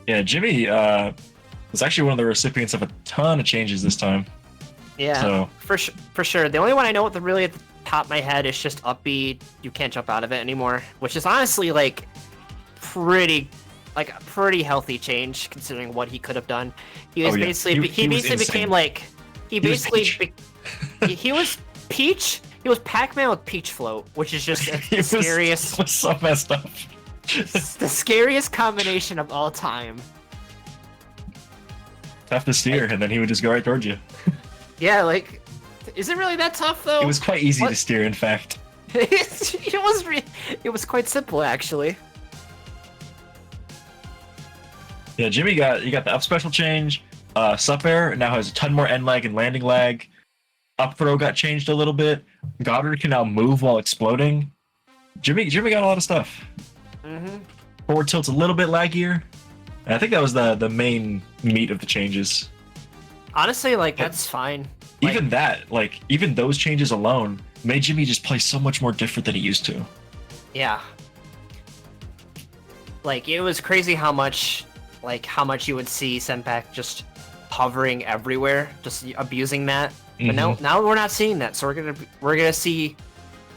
Yeah, Jimmy was actually one of the recipients of a ton of changes this time. Yeah, so. for sure. The only one I know really at the top of my head is just up B. You can't jump out of it anymore, which is honestly like a pretty healthy change considering what he could have done. He was basically he basically became like he was Peach. He was Pac-Man with Peach float, which is just the scariest. It was so messed up. The scariest combination of all time. Tough to steer, and then he would just go right towards you. Yeah, like, is it really that tough though? It was quite easy to steer, in fact. It was quite simple, actually. Yeah, Jimmy you got the up special change. Sup air now has a ton more end lag and landing lag. Up throw got changed a little bit. Goddard can now move while exploding. Jimmy got a lot of stuff. Forward tilt's a little bit laggier. And I think that was the main meat of the changes. Honestly, like, that's fine. Even even those changes alone made Jimmy just play so much more different than he used to. Yeah. Like, it was crazy how much you would see Senpac just hovering everywhere, just abusing that. But now we're not seeing that, so we're gonna see.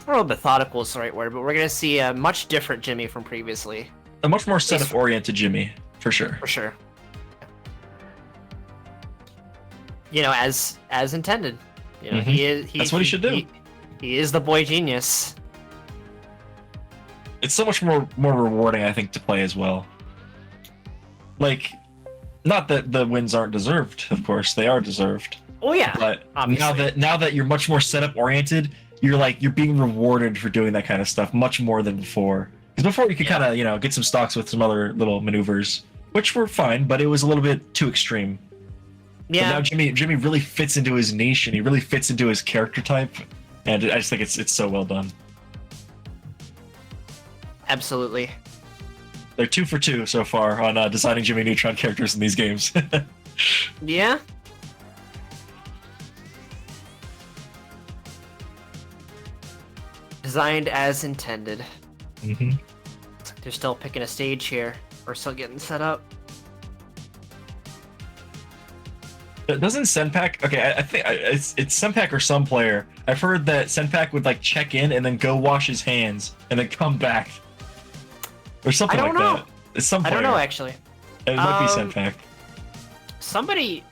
I don't know if methodical is the right word, but we're gonna see a much different Jimmy from previously. A much more setup-oriented Jimmy, for sure. For sure. You know, as intended. You know, that's what he should do. He is the boy genius. It's so much more rewarding, I think, to play as well. Like, not that the wins aren't deserved, of course, they are deserved. Oh yeah. But obviously. now that you're much more setup oriented, you're being rewarded for doing that kind of stuff much more than before. Because before you could kind of get some stocks with some other little maneuvers, which were fine, but it was a little bit too extreme. Yeah. But now Jimmy really fits into his niche and he really fits into his character type, and I just think it's so well done. Absolutely. They're 2 for 2 so far on designing Jimmy Neutron characters in these games. Yeah. Designed as intended. They're still picking a stage here. We're still getting set up. Doesn't Senpac? Okay, I think it's Senpac or some player. I've heard that Senpac would check in and then go wash his hands and then come back, or something like that. It's some player. I don't know actually. It might be Senpac. Somebody.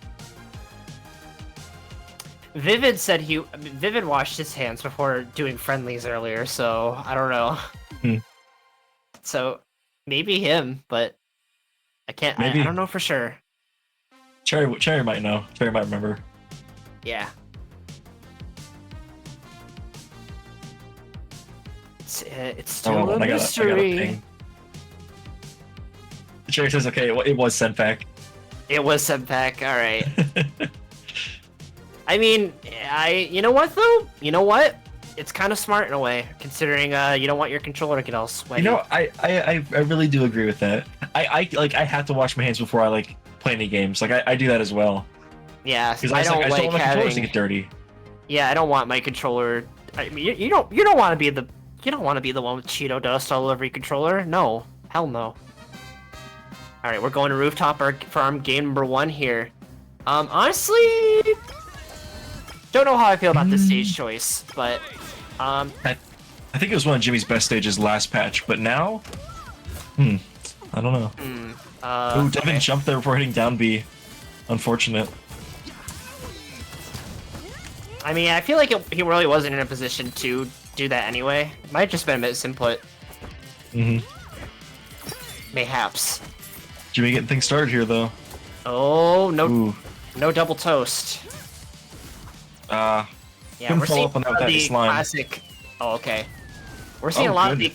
Vivid said Vivid washed his hands before doing friendlies earlier, so I don't know. So maybe him, but I can't. I don't know for sure. Cherry might know. Cherry might remember. Yeah. It's still a mystery. Cherry says, okay, it was Senpac. It was Senpac, alright. I mean, you know what, though? You know what? It's kind of smart in a way, considering you don't want your controller to get all sweaty. You know, I really do agree with that. I have to wash my hands before I play any games. I do that as well. Yeah, because I don't want my controllers to get dirty. Yeah, I don't want my controller. I mean, you don't want to be the one with Cheeto dust all over your controller. No, hell no. All right, we're going to rooftop farm game number 1 here. Honestly, don't know how I feel about this stage choice, but I think it was one of Jimmy's best stages last patch, but now, I don't know. Ooh, Devin jumped there before hitting down B. Unfortunate. I mean, I feel like he really wasn't in a position to do that anyway. Might have just been a misinput. Mayhaps. Jimmy getting things started here, though. Oh, no double toast. Yeah, we're seeing up on that the classic. Oh, okay. We're seeing a lot of the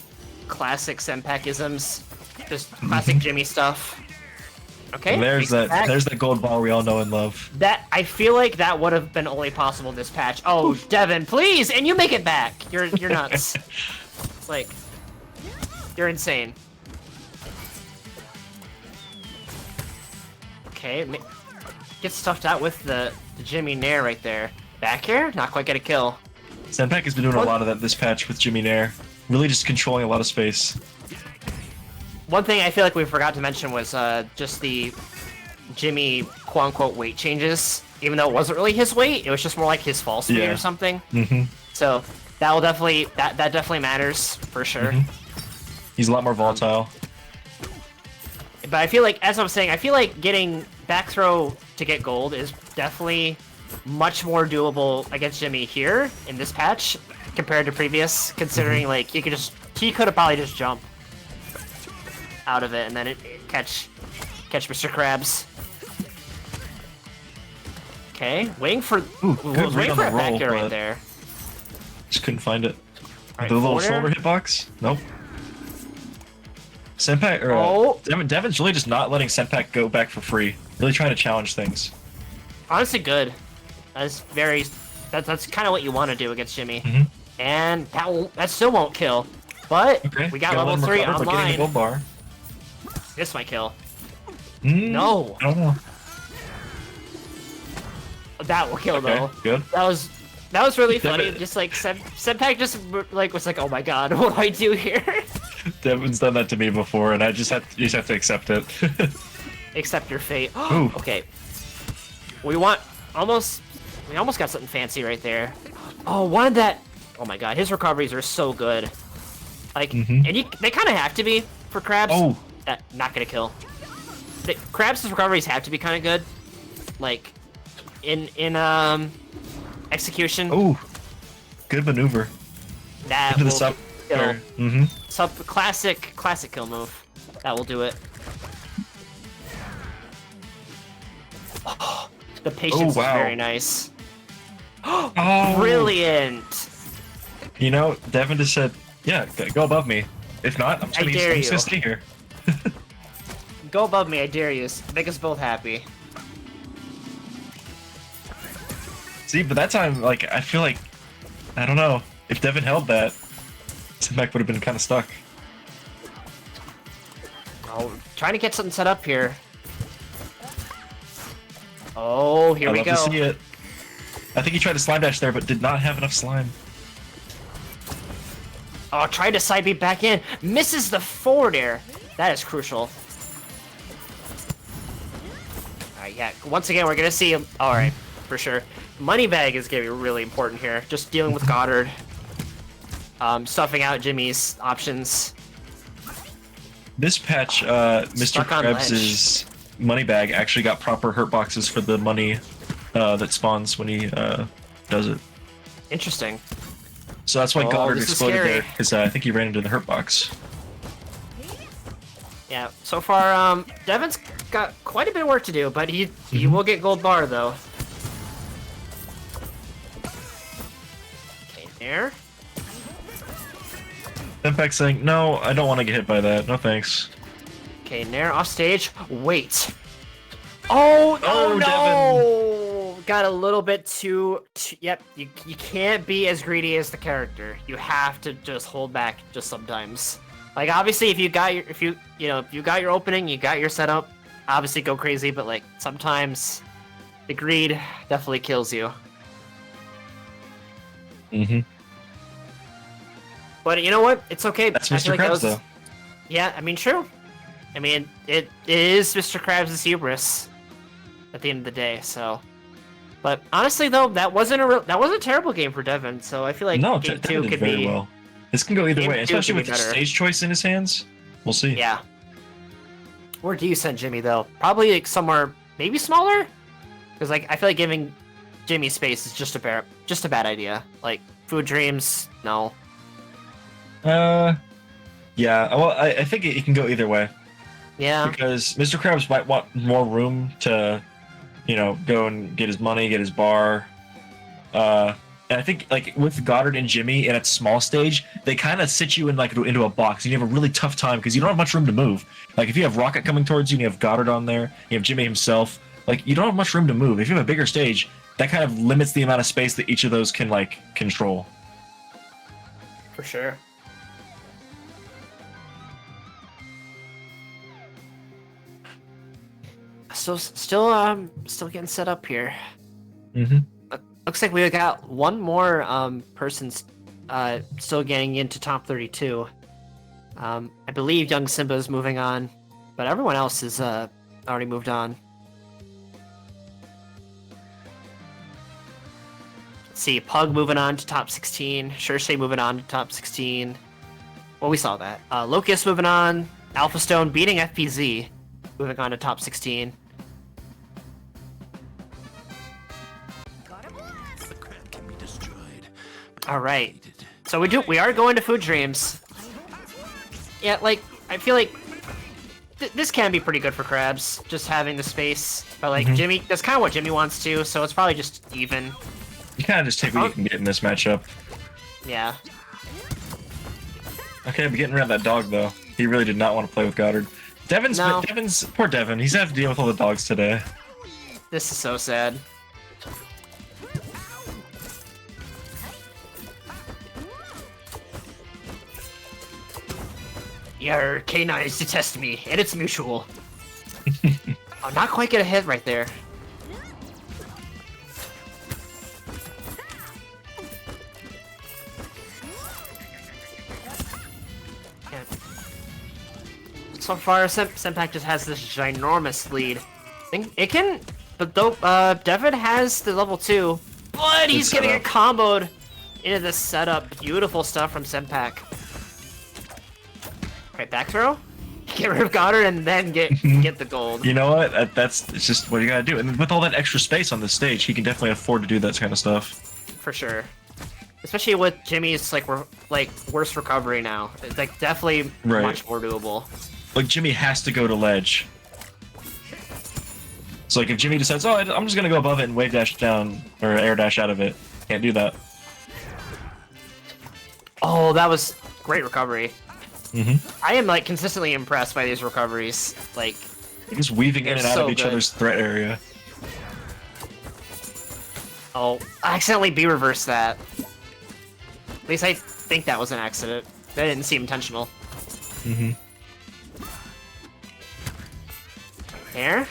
classic Senpacisms, just classic Jimmy stuff. Okay. And there's that gold ball we all know and love. That I feel like that would have been only possible this patch. Oh, Devin, please, and you make it back. You're nuts. It's like you're insane. Okay, get stuffed out with the Jimmy Nair right there. Back air? Not quite get a kill. Senpac has been doing a lot of that this patch with Jimmy Nair. Really just controlling a lot of space. one thing I feel like we forgot to mention was just the Jimmy quote-unquote weight changes. Even though it wasn't really his weight, it was just more like his false weight or something. So that will definitely that definitely matters for sure. He's a lot more volatile. But I feel like, as I was saying, I feel like getting back throw to get gold is definitely much more doable against Jimmy here in this patch compared to previous, considering like he could have probably just jump out of it and then catch Mr. Krabs. Okay, waiting for waiting for a back air right there. Just couldn't find it. Right, the little corner. silver hitbox? Nope. Senpac or Devin's really just not letting Senpac go back for free. Really trying to challenge things. Honestly, good. That's kind of what you want to do against Jimmy. And that still won't kill. But we got level 3 online. Getting a gold bar. This might kill. No. I don't know. That will kill though. Good. That was really funny. Just like Senpac just like was like, oh my god, what do I do here? Devin's done that to me before, and you just have to accept it. Accept your fate. Ooh. Okay. We almost got something fancy right there. Oh, one that. Oh my god, his recoveries are so good. Like, and they kind of have to be for Krabs. Oh. Not gonna kill. Krabs' recoveries have to be kind of good. Like, in execution. Oh. Good maneuver. That Into the will sub. kill. Classic kill move. That will do it. Oh, the patience is very nice. Oh, brilliant! You know, Devin just said, "Yeah, go above me. If not, I'm just gonna stay here." Go above me, I dare you. Make us both happy. See, but that time, like, I feel like, I don't know, if Devin held that, Senpac would have been kind of stuck. Oh, trying to get something set up here. Oh, here we go. To see it. I think he tried to slime dash there, but did not have enough slime. Oh, tried to side beat back in. Misses the forward air. That is crucial. Alright, yeah. Once again, we're going to see him. Alright, for sure. Money bag is going to be really important here. Just dealing with Goddard. Stuffing out Jimmy's options. This patch, Mr. Krabs' money bag actually got proper hurt boxes for the money that spawns when he does it. Interesting. So that's why Goddard exploded there, because I think he ran into the hurt box. Yeah, so far, Devin's got quite a bit of work to do, but he will get gold bar, though. Okay, there. Senpac saying, no, I don't want to get hit by that. No thanks. Okay, Nair off stage. Wait. Oh no! Devin. Got a little bit too. Yep, you can't be as greedy as the character. You have to just hold back just sometimes. Like obviously, if you got your opening, you got your setup. Obviously, go crazy. But like sometimes, the greed definitely kills you. But you know what? It's okay. That's Mr. Krabs, though. Yeah, I mean, true. I mean, it is Mr. Krabs' hubris at the end of the day. So, but honestly, though, that wasn't a terrible game for Devin. So I feel like game 2 could be well. This can go either way, especially with the stage choice in his hands. We'll see. Yeah. Where do you send Jimmy though? Probably like somewhere maybe smaller, because like I feel like giving Jimmy space is just a bad idea. Like Food Dreams, no. Yeah. Well, I think it can go either way. Yeah. Because Mr. Krabs might want more room to, go and get his money, get his bar. And I think like with Goddard and Jimmy in a small stage, they kind of sit you in like into a box, and you have a really tough time because you don't have much room to move. Like if you have Rocket coming towards you, and you have Goddard on there, you have Jimmy himself. Like you don't have much room to move. If you have a bigger stage, that kind of limits the amount of space that each of those can like control. For sure. So still getting set up here. Looks like we got one more person still getting into top 32. I believe young Simba is moving on, but everyone else is already moved on. Let's see, Pug moving on to top 16, Shershay moving on to top 16. Well, we saw that. Locust moving on, Alpha Stone beating FPZ, moving on to top 16. All right, so we are going to Food Dreams. Yeah, like I feel like this can be pretty good for Krabs, just having the space. But like Jimmy, that's kind of what Jimmy wants to, so it's probably just even. You kind of just take what you can get in this matchup. Yeah. Okay, but getting around that dog though. He really did not want to play with Goddard. Devin's poor Devin. He's had to deal with all the dogs today. This is so sad. Your canines detest me, and it's mutual. Oh, not quite get a hit right there. Yeah. So far, Senpac just has this ginormous lead. I think it can, but though Devin has the level 2, but he's getting it comboed into the setup. Beautiful stuff from Senpac. Right, back throw, get rid of Goddard, and then get the gold. You know what? It's just what you gotta do. And with all that extra space on the stage, he can definitely afford to do that kind of stuff. For sure, especially with Jimmy's worst recovery now. It's like definitely much more doable. Like Jimmy has to go to ledge. So like if Jimmy decides, oh, I'm just gonna go above it and wave dash down or air dash out of it, can't do that. Oh, that was great recovery. I am like consistently impressed by these recoveries. Like, they're just weaving in and out of each other's threat area. Oh, I accidentally B-reversed that. At least I think that was an accident. That didn't seem intentional. There.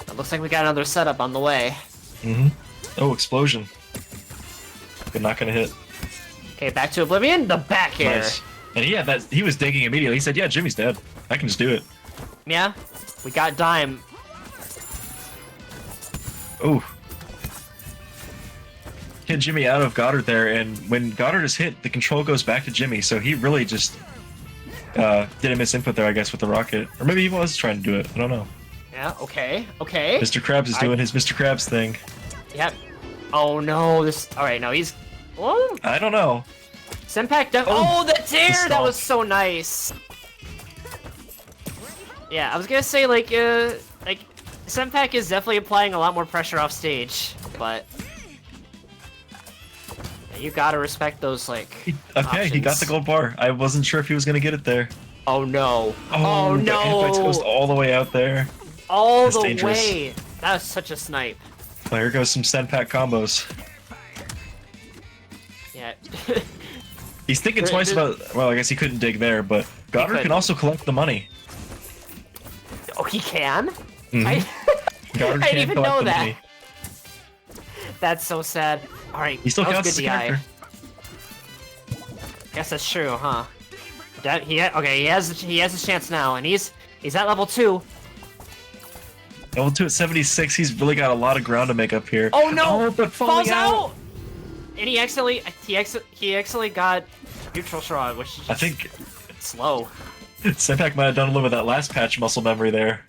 It looks like we got another setup on the way. Oh, explosion. But not gonna hit. Okay, back to Oblivion, the back air. Nice. And he was digging immediately. He said, yeah, Jimmy's dead. I can just do it. Yeah, we got Dime. Ooh. Hit Jimmy out of Goddard there, and when Goddard is hit, the control goes back to Jimmy, so he really just did a misinput there, I guess, with the rocket. Or maybe he was trying to do it. I don't know. Yeah, okay, okay. Mr. Krabs is doing his Mr. Krabs thing. Yep. Oh no, alright, no, he's... Oh. I don't know. Senpac oh, the tear! That was so nice. Yeah, I was gonna say, like Senpac is definitely applying a lot more pressure off stage, but you gotta respect those, like, Okay, he got the gold bar. I wasn't sure if he was gonna get it there. Oh no. Oh no! It goes all the way out there. All the way! That was such a snipe. Well, here goes some Senpac combos. Yeah. He's thinking twice about... Well, I guess he couldn't dig there, but Goddard can also collect the money. Oh, he can? I didn't even know that. Money. That's so sad. Alright, he still that counts was good DI. Guess that's true, huh? He has a chance now, and he's at level 2. Level 2 at 76, he's really got a lot of ground to make up here. Oh no! Oh, but falls out! And he actually got neutral shroud, which is I think slow. Senpac might have done a little bit of that last patch muscle memory there.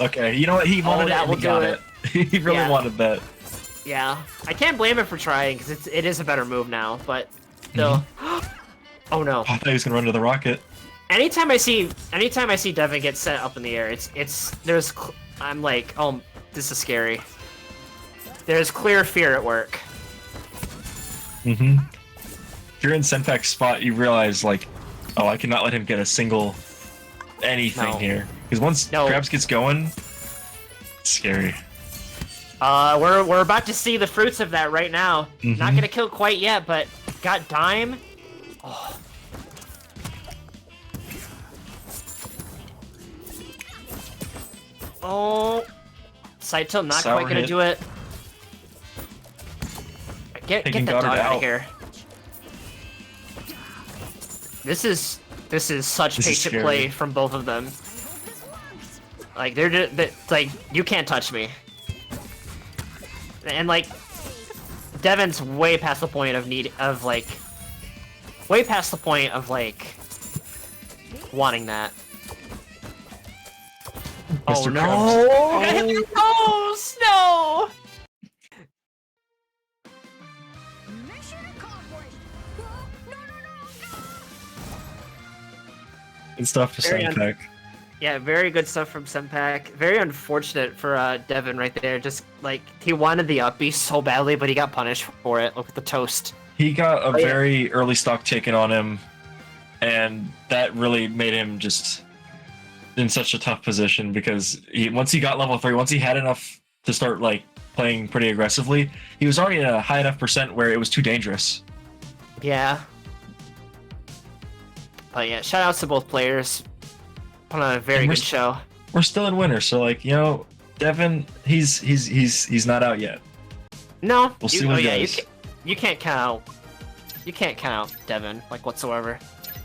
Okay, you know what? He wanted it and he got it. He really wanted that. Yeah, I can't blame him for trying because it is a better move now, but still. Oh no! Oh, I thought he was gonna run to the rocket. Anytime I see Devin get set up in the air, I'm like, oh, this is scary. There's clear fear at work. If you're in Senpac's spot, you realize, like, oh, I cannot let him get a single anything here. Because once Krabs gets going, it's scary. We're about to see the fruits of that right now. Not gonna kill quite yet, but got Dime. Oh. Oh. Side tilt not quite gonna do it. Get Taking that dog Goddard out out. of here. This is such This is patient scary. play from both of them. Like they're just like you can't touch me. And like Devin's way past the point of way past the point of like wanting that. Oh Mr. no! Krabs. Oh no! Good stuff for Very Senpac. Yeah, very good stuff from Senpac. Very unfortunate for Devin right there. Just like he wanted the up B so badly, but he got punished for it. Look at the toast. He got a Oh, yeah. very early stock taken on him, and that really made him just in such a tough position because once he got level 3, once he had enough to start like playing pretty aggressively, he was already at a high enough percent where it was too dangerous. Yeah. But yeah, shout outs to both players. Put on a very And good show. We're still in winter, so like, you know, Devin, he's not out yet. No, We'll see what he yeah, does. you can't count out. You can't count out Devin like whatsoever.